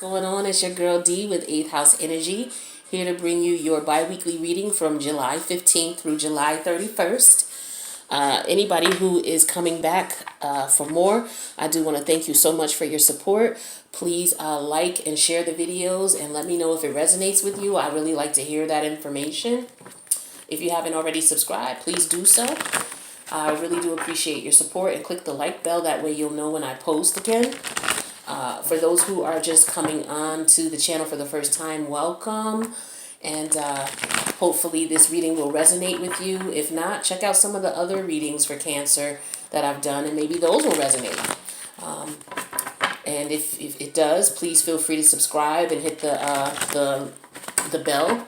going on? It's your girl D with 8th House Energy, here to bring you your bi-weekly reading from July 15th through July 31st. Anybody who is coming back for more, I do want to thank you so much for your support. Please like and share the videos and let me know if it resonates with you. I really like to hear that information. If you haven't already subscribed, please do so. I really do appreciate your support, and click the like bell. That way you'll know when I post again. For those who are just coming on to the channel for the first time, welcome. And hopefully this reading will resonate with you. If not, check out some of the other readings for Cancer that I've done, and maybe those will resonate. And if it does, please feel free to subscribe and hit the bell,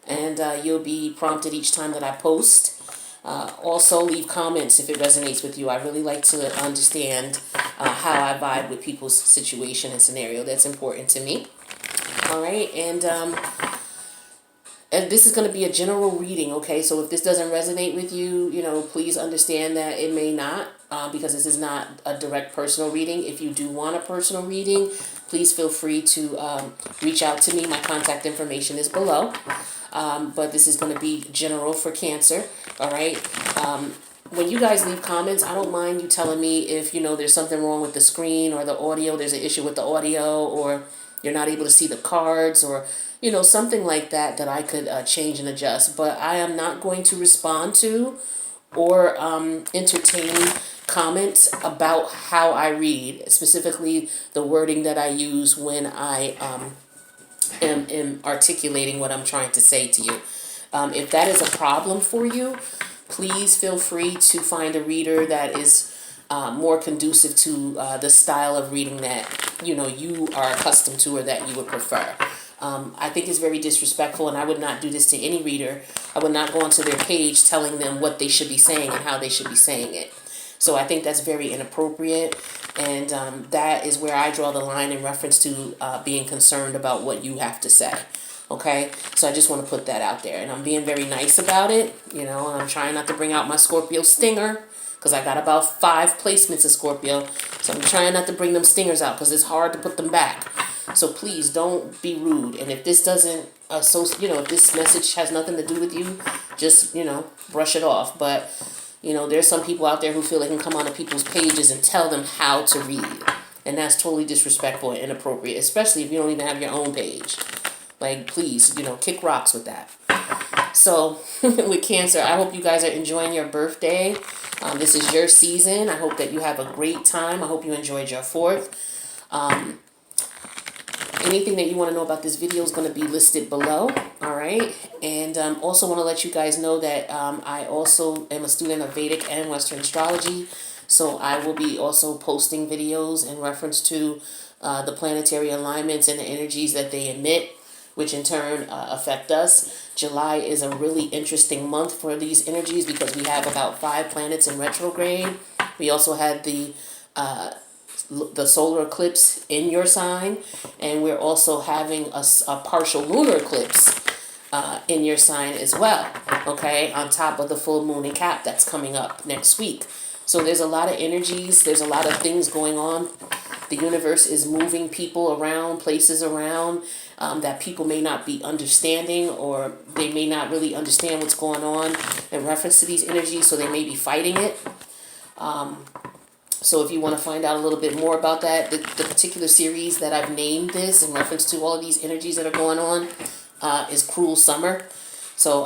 and you'll be prompted each time that I post. Also, leave comments if it resonates with you. I really like to understand how I vibe with people's situation and scenario. That's important to me. All right, and this is going to be a general reading, okay? So if this doesn't resonate with you, please understand that it may not, because this is not a direct personal reading. If you do want a personal reading, please feel free to reach out to me. My contact information is below. But this is going to be general for Cancer, all right? When you guys leave comments, I don't mind you telling me if, there's something wrong with the screen or the audio, there's an issue with the audio, or you're not able to see the cards, or, something like that I could change and adjust. But I am not going to respond to or entertain comments about how I read, specifically the wording that I use when I am articulating what I'm trying to say to you. If that is a problem for you, please feel free to find a reader that is more conducive to the style of reading that you are accustomed to or that you would prefer. I think it's very disrespectful, and I would not do this to any reader. I would not go onto their page telling them what they should be saying and how they should be saying it. So I think that's very inappropriate, and that is where I draw the line in reference to being concerned about what you have to say. Okay, so I just want to put that out there, and I'm being very nice about it. I'm trying not to bring out my Scorpio stinger, because I got about 5 placements of Scorpio, so I'm trying not to bring them stingers out because it's hard to put them back. So please don't be rude, and if this doesn't, if this message has nothing to do with you, just brush it off. But there's some people out there who feel they can come onto people's pages and tell them how to read. And that's totally disrespectful and inappropriate, especially if you don't even have your own page. Like, please, kick rocks with that. So, with Cancer, I hope you guys are enjoying your birthday. This is your season. I hope that you have a great time. I hope you enjoyed your 4th. Anything that you want to know about this video is going to be listed below, all right? And also want to let you guys know that I also am a student of Vedic and Western astrology, so I will be also posting videos in reference to the planetary alignments and the energies that they emit, which in turn affect us. July is a really interesting month for these energies because we have about 5 planets in retrograde. We also had the solar eclipse in your sign, and we're also having a partial lunar eclipse in your sign as well, okay, on top of the full moon and cap that's coming up next week. So there's a lot of energies, there's a lot of things going on. The universe is moving people around, places around that people may not be understanding, or they may not really understand what's going on in reference to these energies, so they may be fighting it. So if you want to find out a little bit more about that, the particular series that I've named this in reference to all of these energies that are going on is Cruel Summer. So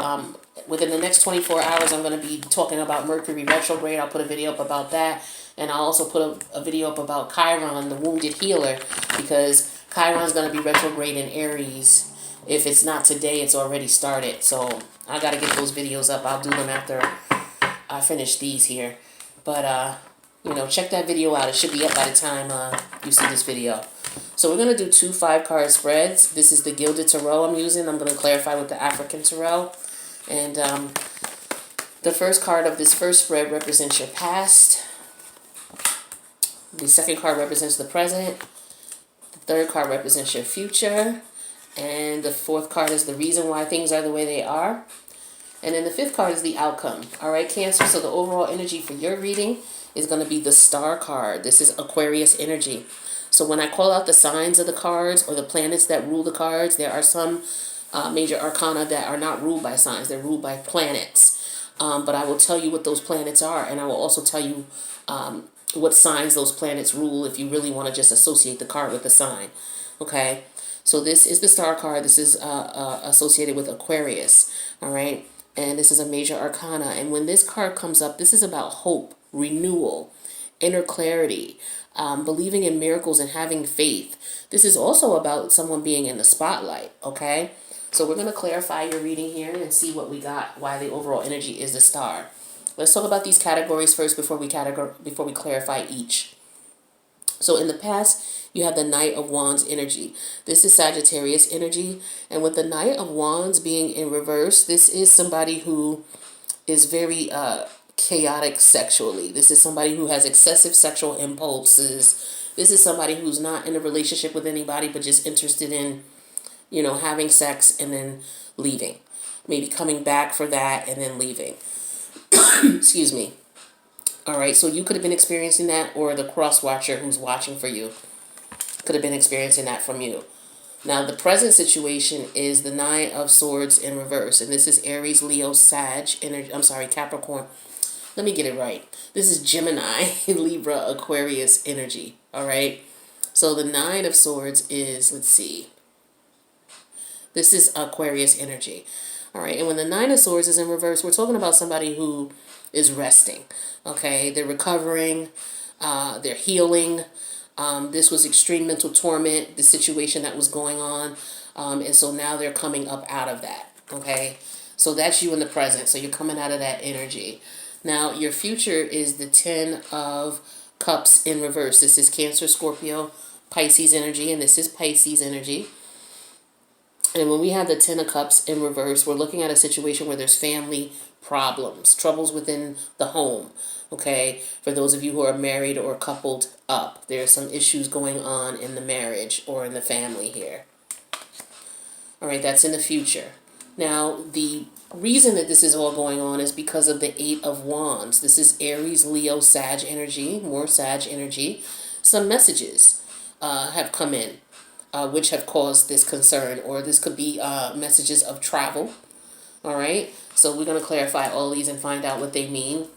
within the next 24 hours, I'm going to be talking about Mercury retrograde. I'll put a video up about that. And I'll also put a video up about Chiron, the wounded healer, because Chiron's going to be retrograde in Aries. If it's not today, it's already started. So I got to get those videos up. I'll do them after I finish these here. But, check that video out. It should be up by the time you see this video. So we're going to do 2 5-card spreads. This is the Gilded Tarot I'm using. I'm going to clarify with the African Tarot. And the first card of this first spread represents your past. The second card represents the present. The third card represents your future. And the fourth card is the reason why things are the way they are. And then the 5th card is the outcome. All right, Cancer. So the overall energy for your reading is going to be the Star card. This is Aquarius energy. So when I call out the signs of the cards or the planets that rule the cards, there are some major arcana that are not ruled by signs. They're ruled by planets. But I will tell you what those planets are, and I will also tell you what signs those planets rule if you really want to just associate the card with the sign. Okay? So this is the star card. This is associated with Aquarius. All right? And this is a major arcana. And when this card comes up, this is about hope, renewal, inner clarity, believing in miracles and having faith. This is also about someone being in the spotlight, okay? So we're going to clarify your reading here and see what we got, why the overall energy is the star. Let's talk about these categories first before we clarify each. So in the past, you have the Knight of Wands energy. This is Sagittarius energy. And with the Knight of Wands being in reverse, this is somebody who is very chaotic sexually. This is somebody who has excessive sexual impulses. This is somebody who's not in a relationship with anybody but just interested in, having sex and then leaving. Maybe coming back for that and then leaving. Excuse me. All right, so you could have been experiencing that, or the cross watcher who's watching for you could have been experiencing that from you. Now, the present situation is the Nine of Swords in reverse, and this is Aries, Leo, Sag, Capricorn. Let me get it right. This is Gemini, Libra, Aquarius energy, all right? So the Nine of Swords is, let's see, this is Aquarius energy, all right? And when the Nine of Swords is in reverse, we're talking about somebody who is resting, okay? They're recovering, they're healing. This was extreme mental torment, the situation that was going on, and so now they're coming up out of that, okay? So that's you in the present, so you're coming out of that energy. Now, your future is the Ten of Cups in reverse. This is Cancer, Scorpio, Pisces energy, and this is Pisces energy. And when we have the Ten of Cups in reverse, we're looking at a situation where there's family problems, troubles within the home, okay? For those of you who are married or coupled up, there are some issues going on in the marriage or in the family here. All right, that's in the future. Now, the reason that this is all going on is because of the Eight of Wands. This is Aries, Leo, Sag energy, more Sag energy. Some messages have come in, which have caused this concern, or this could be messages of travel. All right, so we're going to clarify all these and find out what they mean.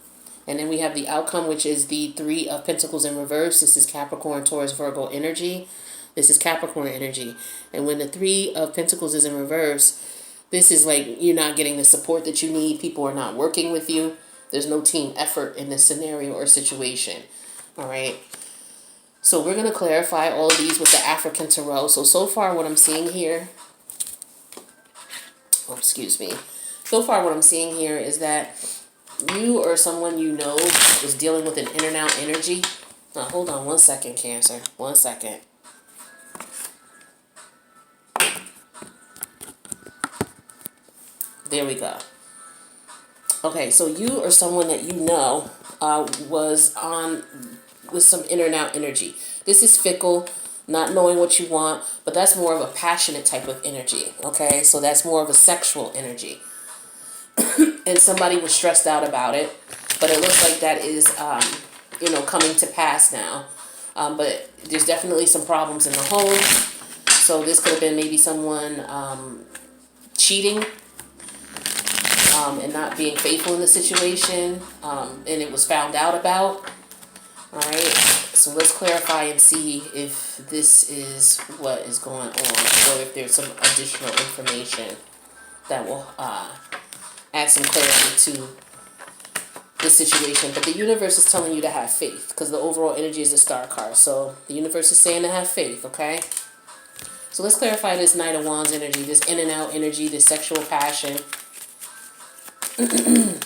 And then we have the outcome, which is the Three of Pentacles in reverse. This is Capricorn, Taurus, Virgo energy. This is Capricorn energy. And when the Three of Pentacles is in reverse, this is like you're not getting the support that you need. People are not working with you. There's no team effort in this scenario or situation. All right. So we're going to clarify all of these with the African Tarot. So far what I'm seeing here, So far what I'm seeing here is that you or someone you know is dealing with an in and out energy. Now, hold on one second, Cancer. One second. There we go. Okay, so you or someone that you know was on with some in and out energy. This is fickle, not knowing what you want, but that's more of a passionate type of energy, okay? So that's more of a sexual energy. And somebody was stressed out about it, but it looks like that is, coming to pass now. But there's definitely some problems in the home. So this could have been maybe someone cheating and not being faithful in the situation, and it was found out about. All right, so let's clarify and see if this is what is going on, or if there's some additional information that will add some clarity to the situation. But the universe is telling you to have faith, because the overall energy is the Star card. So the universe is saying to have faith, okay? So let's clarify this Knight of Wands energy, this in and out energy, this sexual passion.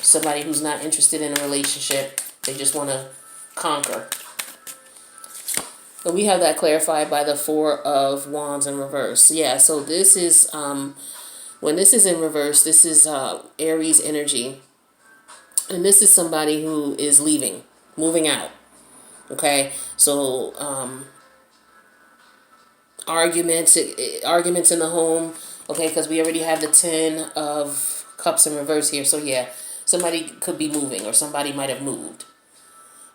Somebody who's not interested in a relationship. They just want to conquer. And we have that clarified by the Four of Wands in reverse. Yeah, so this is, when this is in reverse, this is Aries energy. And this is somebody who is leaving, moving out. Okay, so arguments in the home. Okay, because we already have the Ten of Cups in reverse here. So yeah, somebody could be moving, or somebody might have moved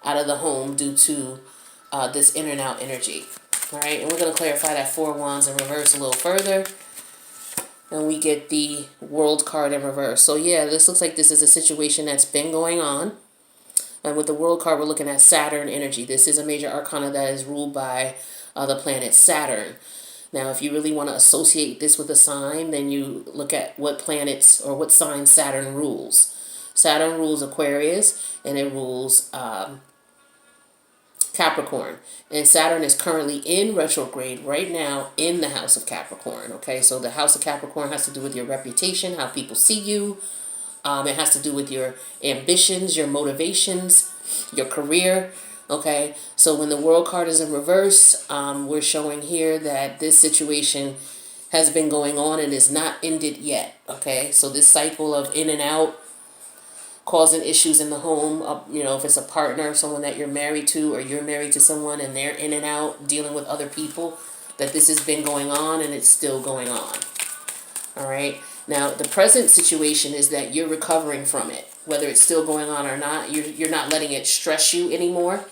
out of the home due to this in and out energy. All right, and we're going to clarify that Four of Wands in reverse a little further. And we get the World card in reverse. So yeah, this looks like this is a situation that's been going on. And with the World card, we're looking at Saturn energy. This is a major arcana that is ruled by the planet Saturn. Now, if you really want to associate this with a sign, then you look at what planets or what sign Saturn rules. Saturn rules Aquarius, and it rules Capricorn. And Saturn is currently in retrograde right now in the house of Capricorn. Okay, so the house of Capricorn has to do with your reputation, how people see you. It has to do with your ambitions, your motivations, your career. Okay, so when the World card is in reverse, we're showing here that this situation has been going on and is not ended yet. Okay, so this cycle of in and out, causing issues in the home, if it's a partner, someone that you're married to, or you're married to someone and they're in and out dealing with other people, that this has been going on and it's still going on. All right. Now, the present situation is that you're recovering from it, whether it's still going on or not. You're not letting it stress you anymore.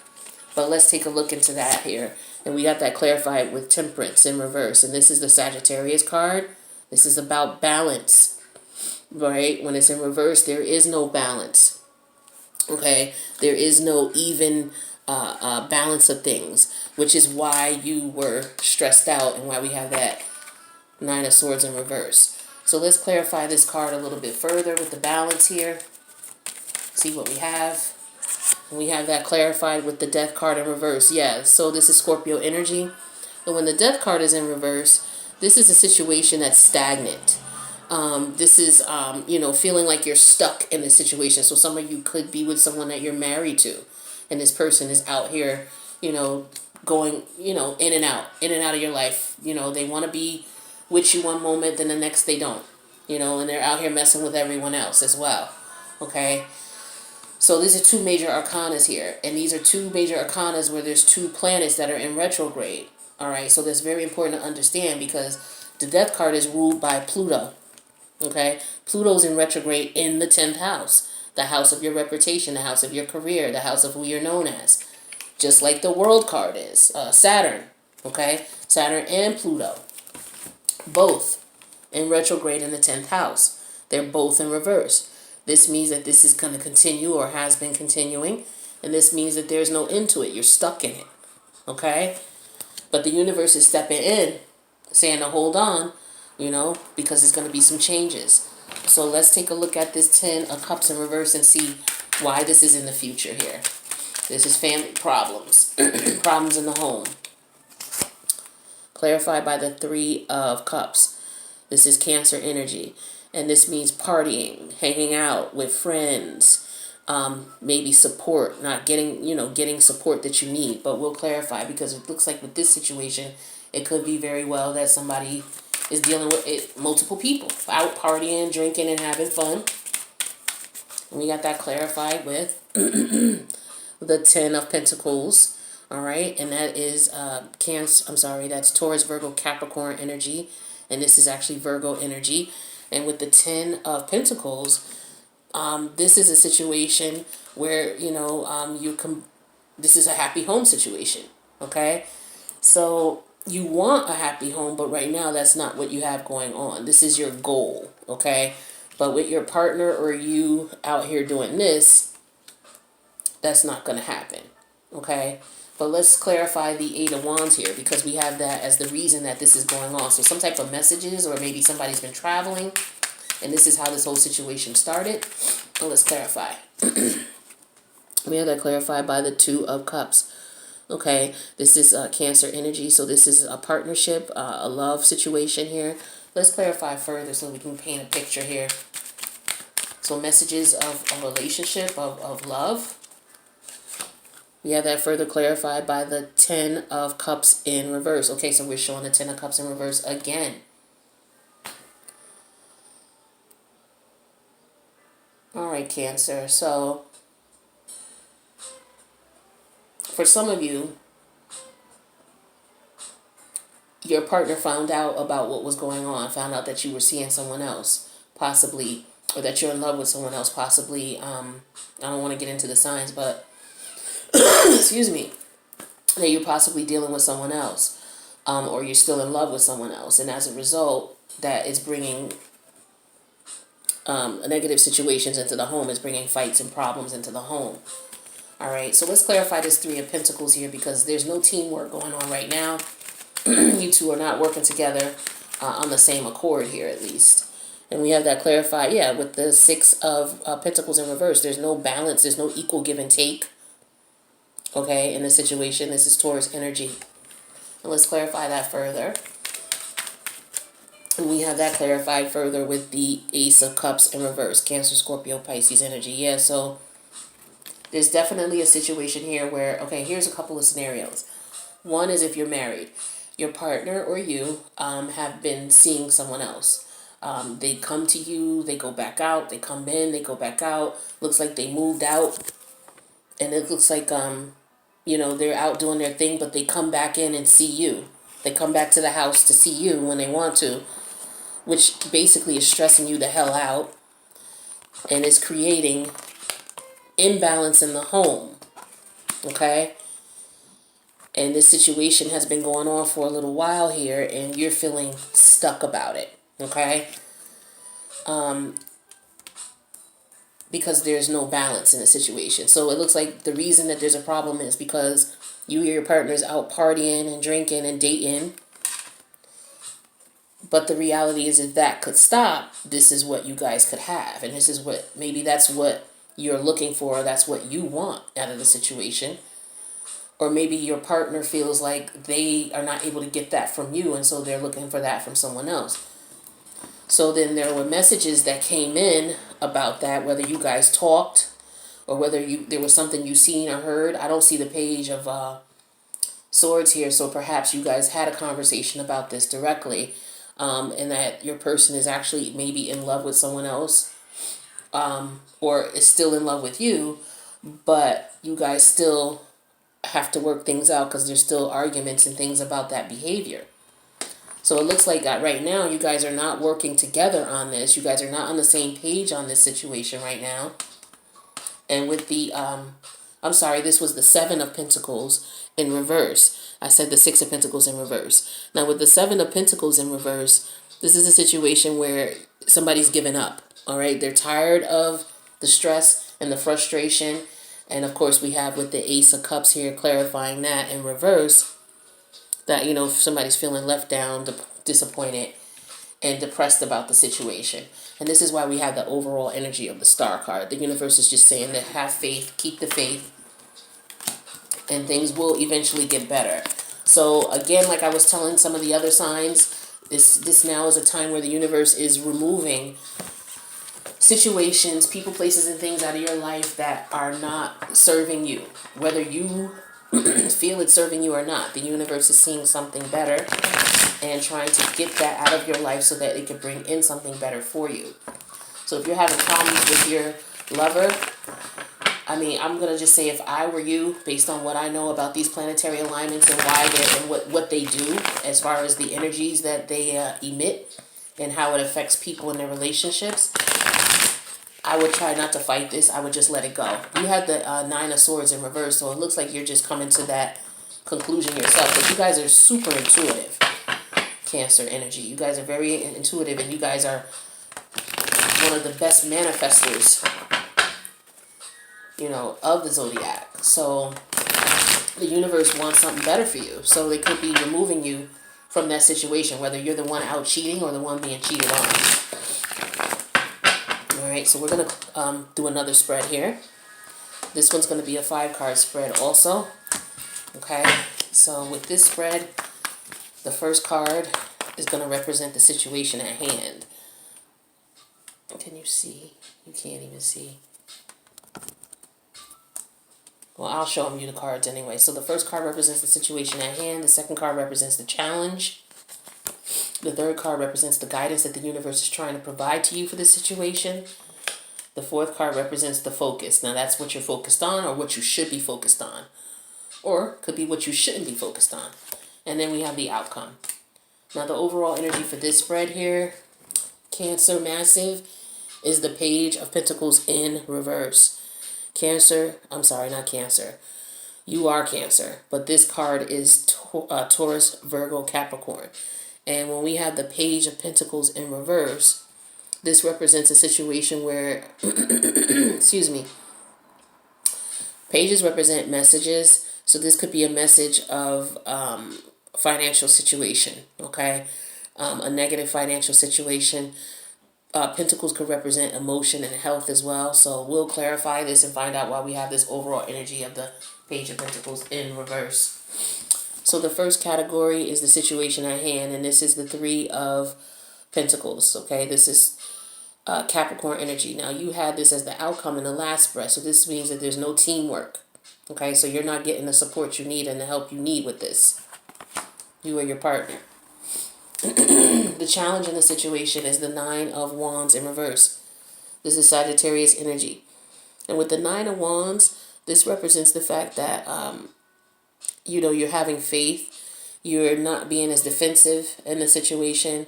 But let's take a look into that here. And we got that clarified with Temperance in reverse. And this is the Sagittarius card. This is about balance, right? When it's in reverse, there is no balance. Okay? There is no even balance of things, which is why you were stressed out and why we have that Nine of Swords in reverse. So let's clarify this card a little bit further with the balance here. See what we have. And we have that clarified with the Death card in reverse. Yeah, so this is Scorpio energy. And when the Death card is in reverse, this is a situation that's stagnant. This is, feeling like you're stuck in this situation. So some of you could be with someone that you're married to. And this person is out here, going, in and out of your life. They want to be with you one moment, then the next they don't. And they're out here messing with everyone else as well. Okay? So these are two major arcanas here. And these are two major arcanas where there's two planets that are in retrograde. All right? So that's very important to understand because the Death card is ruled by Pluto. Okay? Pluto's in retrograde in the 10th house. The house of your reputation, the house of your career, the house of who you're known as. Just like the World card is. Saturn. Okay? Saturn and Pluto. Both in retrograde in the 10th house. They're both in reverse. This means that this is going to continue or has been continuing. And this means that there's no end to it. You're stuck in it. Okay? But the universe is stepping in, saying to hold on, because there's going to be some changes. So let's take a look at this 10 of Cups in reverse and see why this is in the future here. This is family problems. Problems in the home. Clarified by the Three of Cups. This is Cancer energy. And this means partying, hanging out with friends, maybe support, not getting support that you need. But we'll clarify because it looks like with this situation, it could be very well that somebody is dealing with it, multiple people out partying, drinking, and having fun. And we got that clarified with the 10 of Pentacles. All right, and that is that's Taurus, Virgo, Capricorn energy, and this is actually Virgo energy. And with the 10 of Pentacles, this is a situation where this is a happy home situation. Okay, so you want a happy home, but right now that's not what you have going on. This is your goal. Okay, but with your partner or you out here doing this, that's not going to happen. Okay. But let's clarify the Eight of Wands here because we have that as the reason that this is going on. So some type of messages or maybe somebody's been traveling and this is how this whole situation started. So let's clarify. We have that clarified by the Two of Cups. Okay, this is Cancer energy. So this is a partnership, a love situation here. Let's clarify further so we can paint a picture here. So messages of a relationship, of love. We have that further clarified by the 10 of Cups in reverse. Okay, so we're showing the 10 of Cups in reverse again. All right, Cancer. So, for some of you, your partner found out about what was going on, found out that you were seeing someone else, possibly, or that you're in love with someone else, possibly. I don't want to get into the signs, but excuse me, that you're possibly dealing with someone else. or you're still in love with someone else. And as a result, that is bringing negative situations into the home, is bringing fights and problems into the home. All right, so let's clarify this Three of Pentacles here, because there's no teamwork going on right now. You two are not working together on the same accord here, at least. And we have that clarified, yeah, with the Six of Pentacles in reverse. There's no balance. There's no equal give and take, okay, in this situation. This is Taurus energy. And let's clarify that further. And we have that clarified further with the Ace of Cups in reverse. Cancer, Scorpio, Pisces energy. Yeah, so there's definitely a situation here where, okay, here's a couple of scenarios. One is if you're married. Your partner or you have been seeing someone else. They come to you, they go back out, they come in, they go back out. Looks like they moved out. And it looks like, they're out doing their thing, but they come back in and see you. They come back to the house to see you when they want to, which basically is stressing you the hell out and is creating imbalance in the home, okay? And this situation has been going on for a little while here, and you're feeling stuck about it, okay? Because there's no balance in the situation. So it looks like the reason that there's a problem is because you or your partner's out partying and drinking and dating. But the reality is, if that could stop, this is what you guys could have. And this is what, maybe that's what you're looking for. That's what you want out of the situation. Or maybe your partner feels like they are not able to get that from you, and so they're looking for that from someone else. So then there were messages that came in about that, whether you guys talked or whether there was something you seen or heard. I don't see the Page of Swords here, so perhaps you guys had a conversation about this directly, and that your person is actually maybe in love with someone else, or is still in love with you, but you guys still have to work things out because there's still arguments and things about that behavior. So it looks like right now you guys are not working together on this. You guys are not on the same page on this situation right now. And with the, this was the Seven of Pentacles in reverse. I said the Six of Pentacles in reverse. Now with the Seven of Pentacles in reverse, this is a situation where somebody's given up, all right? They're tired of the stress and the frustration. And of course, we have with the Ace of Cups here clarifying that in reverse, that, if somebody's feeling left down, disappointed, and depressed about the situation. And this is why we have the overall energy of the Star card. The universe is just saying that have faith, keep the faith, and things will eventually get better. So again, like I was telling some of the other signs, this now is a time where the universe is removing situations, people, places, and things out of your life that are not serving you. Whether you feel it's serving you or not, the universe is seeing something better and trying to get that out of your life so that it could bring in something better for you. So if you're having problems with your lover, I'm going to just say, if I were you, based on what I know about these planetary alignments and why and what they do as far as the energies that they emit and how it affects people in their relationships, I would try not to fight this. I would just let it go. You had the Nine of Swords in reverse, so it looks like you're just coming to that conclusion yourself. But you guys are super intuitive, Cancer energy. You guys are very intuitive, and you guys are one of the best manifestors, of the zodiac. So the universe wants something better for you. So they could be removing you from that situation, whether you're the one out cheating or the one being cheated on. Alright, so we're going to do another spread here. This one's going to be a 5-card spread also. Okay, so with this spread, the first card is going to represent the situation at hand. Can you see? You can't even see. Well, I'll show you the cards anyway. So the first card represents the situation at hand. The second card represents the challenge. The third card represents the guidance that the universe is trying to provide to you for this situation. The fourth card represents the focus. Now, that's what you're focused on, or what you should be focused on. Or could be what you shouldn't be focused on. And then we have the outcome. Now, the overall energy for this spread here, Cancer Massive, is the Page of Pentacles in reverse. Cancer, I'm sorry, not Cancer. You are Cancer, but this card is Taurus, Virgo, Capricorn. And when we have the Page of Pentacles in reverse, this represents a situation where, excuse me, pages represent messages. So this could be a message of financial situation, okay? A negative financial situation. Pentacles could represent emotion and health as well. So we'll clarify this and find out why we have this overall energy of the Page of Pentacles in reverse. So the first category is the situation at hand, and this is the Three of Pentacles, okay? This is Capricorn energy. Now, you had this as the outcome in the last breath, so this means that there's no teamwork, okay? So you're not getting the support you need and the help you need with this, you or your partner. The challenge in the situation is the Nine of Wands in reverse. This is Sagittarius energy. And with the Nine of Wands, this represents the fact that, you're having faith. You're not being as defensive in the situation.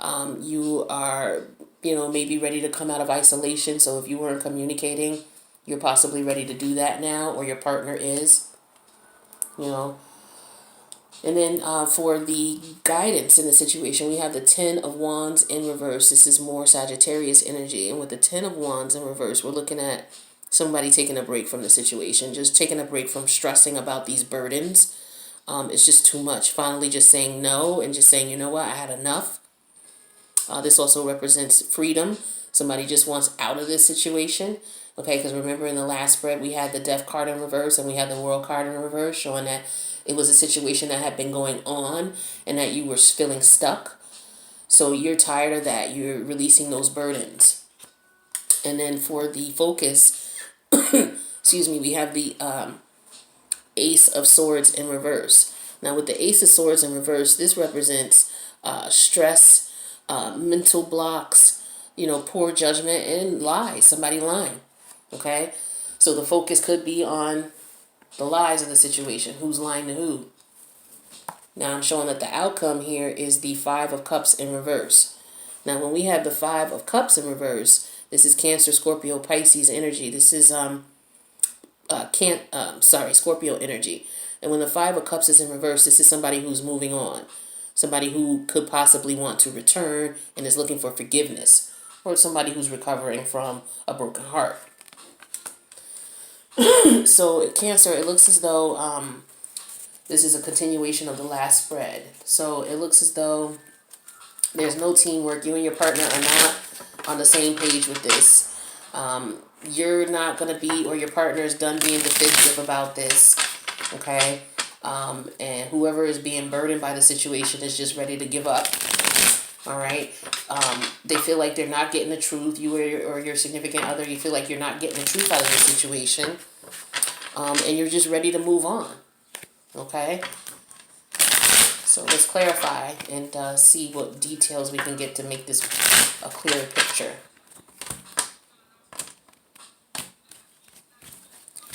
You are, maybe ready to come out of isolation. So if you weren't communicating, you're possibly ready to do that now, or your partner is, And then for the guidance in the situation, we have the Ten of Wands in reverse. This is more Sagittarius energy. And with the Ten of Wands in reverse, we're looking at somebody taking a break from the situation, just taking a break from stressing about these burdens. It's just too much. Finally, just saying no and just saying, you know what, I had enough. This also represents freedom. Somebody just wants out of this situation. Okay, because remember in the last spread, we had the Death card in reverse and we had the World card in reverse, showing that it was a situation that had been going on and that you were feeling stuck. So you're tired of that. You're releasing those burdens. And then for the focus, excuse me, we have the Ace of Swords in reverse. Now with the Ace of Swords in reverse, this represents stress, mental blocks, poor judgment, and lies. Somebody lying. Okay? So the focus could be on the lies of the situation. Who's lying to who? Now I'm showing that the outcome here is the Five of Cups in reverse. Now when we have the Five of Cups in reverse, this is Cancer, Scorpio, Pisces energy. This is Scorpio energy. And when the Five of Cups is in reverse, this is somebody who's moving on. Somebody who could possibly want to return and is looking for forgiveness. Or somebody who's recovering from a broken heart. So Cancer, it looks as though this is a continuation of the last spread. So it looks as though there's no teamwork. You and your partner are not on the same page with this. You're not going to be, or your partner is done being defensive about this, okay? And whoever is being burdened by the situation is just ready to give up, all right? They feel like they're not getting the truth. You or your significant other, you feel like you're not getting the truth out of the situation, and you're just ready to move on, okay? So let's clarify and see what details we can get to make this a clearer picture.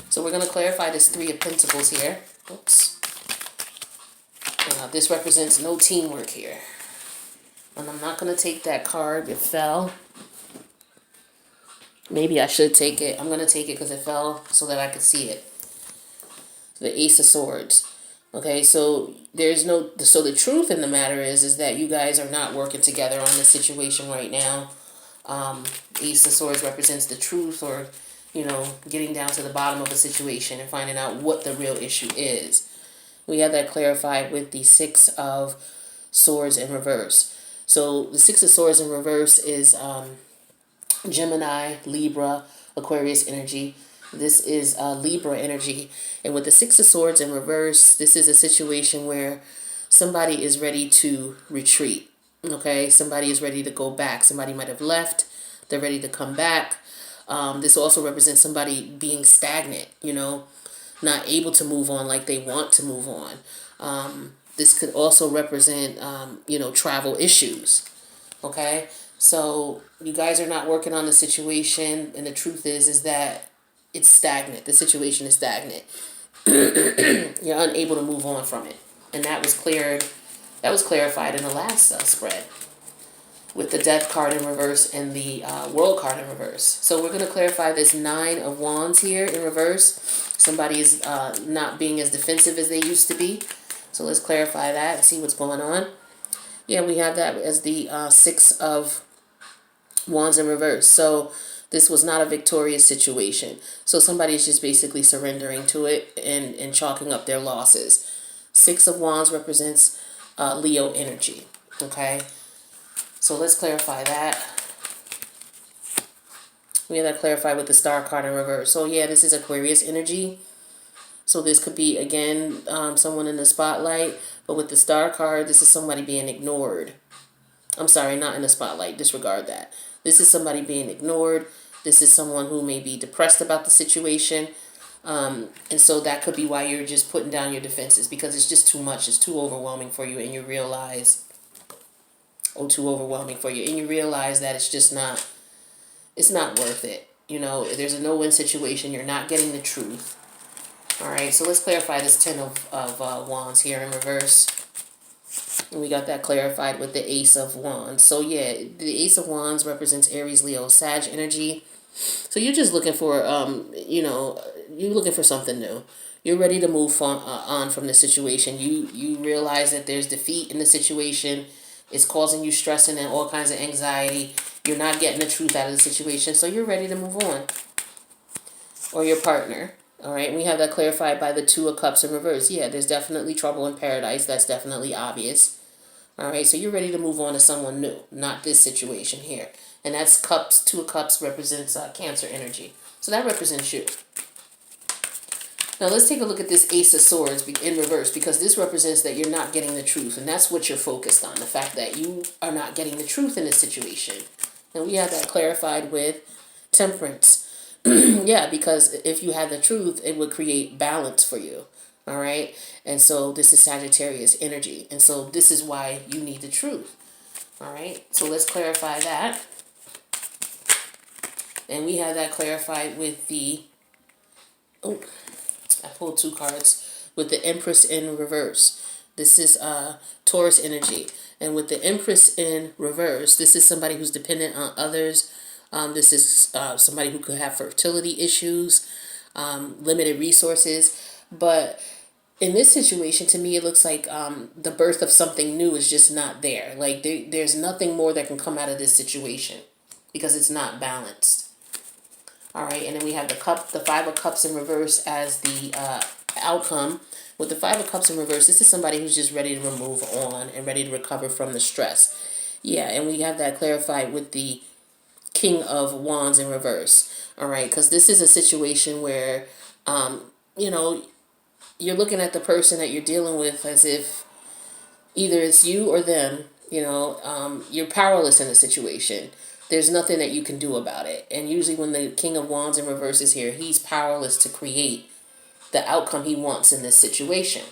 So we're going to clarify this Three of Pentacles here. Oops. This represents no teamwork here. And I'm not going to take that card. It fell. Maybe I should take it. I'm going to take it because it fell so that I could see it. The Ace of Swords. Okay, so so the truth in the matter is that you guys are not working together on this situation right now. Ace of Swords represents the truth, or, getting down to the bottom of a situation and finding out what the real issue is. We have that clarified with the Six of Swords in reverse. So the Six of Swords in reverse is Gemini, Libra, Aquarius energy. This is Libra energy. And with the Six of Swords in reverse, this is a situation where somebody is ready to retreat. Okay, somebody is ready to go back. Somebody might have left. They're ready to come back. This also represents somebody being stagnant, not able to move on like they want to move on. This could also represent, travel issues. Okay, so you guys are not working on the situation, and the truth is that it's stagnant. The situation is stagnant. You're unable to move on from it, and that was clarified in the last spread. with the Death card in reverse and the World card in reverse. So we're going to clarify this Nine of Wands here in reverse. Somebody is not being as defensive as they used to be. So let's clarify that and see what's going on. Yeah, we have that as the Six of Wands in reverse. So this was not a victorious situation. So somebody's just basically surrendering to it and chalking up their losses. Six of Wands represents Leo energy. Okay, so let's clarify that. We have that clarified with the Star card in reverse. So yeah, this is Aquarius energy. So this could be, again, someone in the spotlight. But with the Star card, this is somebody being ignored. I'm sorry, not in the spotlight. Disregard that. This is somebody being ignored. This is someone who may be depressed about the situation. And so that could be why you're just putting down your defenses, because it's just too much. It's too overwhelming for you, and you realize, too overwhelming for you. And you realize that it's not worth it. You know, there's a no-win situation. You're not getting the truth. All right, so let's clarify this Ten of Wands here in reverse. And we got that clarified with the Ace of Wands. So yeah, the Ace of Wands represents Aries, Leo, Sag energy. So you're just looking for, you're looking for something new. You're ready to move on from the situation. You realize that there's defeat in the situation. It's causing you stress and all kinds of anxiety. You're not getting the truth out of the situation, so you're ready to move on. Or your partner. All right, we have that clarified by the Two of Cups in reverse. Yeah, there's definitely trouble in paradise. That's definitely obvious. All right, so you're ready to move on to someone new, not this situation here. And that's Cups. Two of Cups represents Cancer energy. So that represents you. Now let's take a look at this Ace of Swords in reverse, because this represents that you're not getting the truth. And that's what you're focused on, the fact that you are not getting the truth in this situation. And we have that clarified with Temperance. Yeah, because if you had the truth, it would create balance for you. All right. And so this is Sagittarius energy. And so this is why you need the truth. All right. So let's clarify that. And we have that clarified with the, I pulled two cards, with the Empress in reverse. This is Taurus energy. And with the Empress in reverse, this is somebody who's dependent on others. This is somebody who could have fertility issues, limited resources. But in this situation, to me, it looks like the birth of something new is just not there. Like there's nothing more that can come out of this situation because it's not balanced. All right, and then we have the Five of Cups in reverse as the outcome. With the Five of Cups in reverse, this is somebody who's just ready to move on and ready to recover from the stress. Yeah, and we have that clarified with the King of Wands in reverse. All right, because this is a situation where, you're looking at the person that you're dealing with as if either it's you or them. You're powerless in the situation. There's nothing that you can do about it. And usually when the King of Wands in reverse is here, he's powerless to create the outcome he wants in this situation.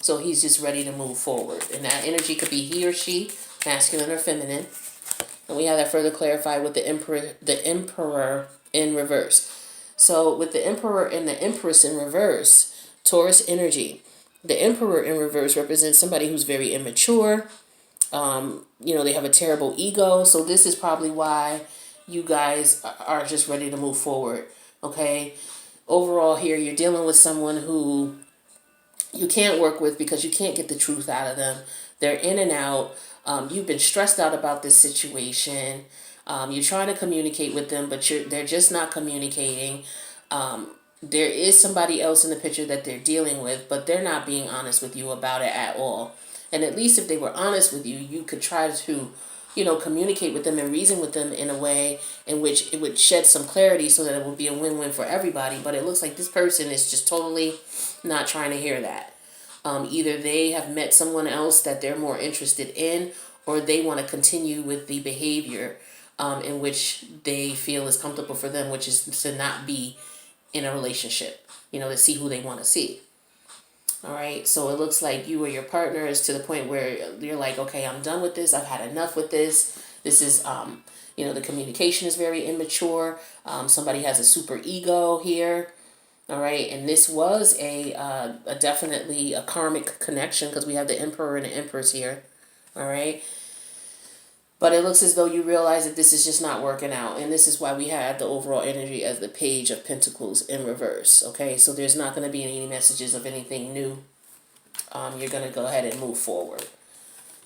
So he's just ready to move forward. And that energy could be he or she, masculine or feminine. And we have that further clarified with the Emperor in reverse. So with the Emperor and the Empress in reverse, Taurus energy. The Emperor in reverse represents somebody who's very immature. They have a terrible ego. So this is probably why you guys are just ready to move forward. Okay. Overall here, you're dealing with someone who you can't work with because you can't get the truth out of them. They're in and out. You've been stressed out about this situation. You're trying to communicate with them, but they're just not communicating. There is somebody else in the picture that they're dealing with, but they're not being honest with you about it at all. And at least if they were honest with you, you could try to, communicate with them and reason with them in a way in which it would shed some clarity so that it would be a win-win for everybody. But it looks like this person is just totally not trying to hear that. Either they have met someone else that they're more interested in, or they want to continue with the behavior in which they feel is comfortable for them, which is to not be in a relationship, to see who they want to see. All right, so it looks like you or your partner is to the point where you're like, okay, I'm done with this. I've had enough with this. This is, the communication is very immature. Somebody has a super ego here. All right, and this was a definitely a karmic connection because we have the Emperor and the Empress here. All right. But it looks as though you realize that this is just not working out. And this is why we had the overall energy as the Page of Pentacles in reverse. Okay, so there's not going to be any messages of anything new. You're going to go ahead and move forward.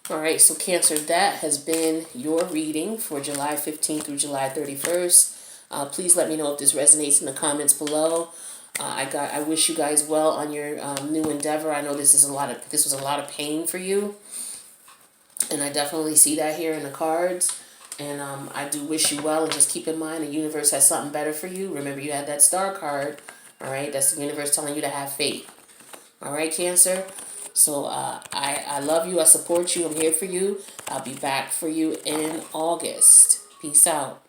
All right, so Cancer, that has been your reading for July 15th through July 31st. Please let me know if this resonates in the comments below. I wish you guys well on your new endeavor. I know this was a lot of pain for you. And I definitely see that here in the cards. And I do wish you well. And just keep in mind, the universe has something better for you. Remember, you had that star card. All right, that's the universe telling you to have faith. All right, Cancer. So I love you. I support you. I'm here for you. I'll be back for you in August. Peace out.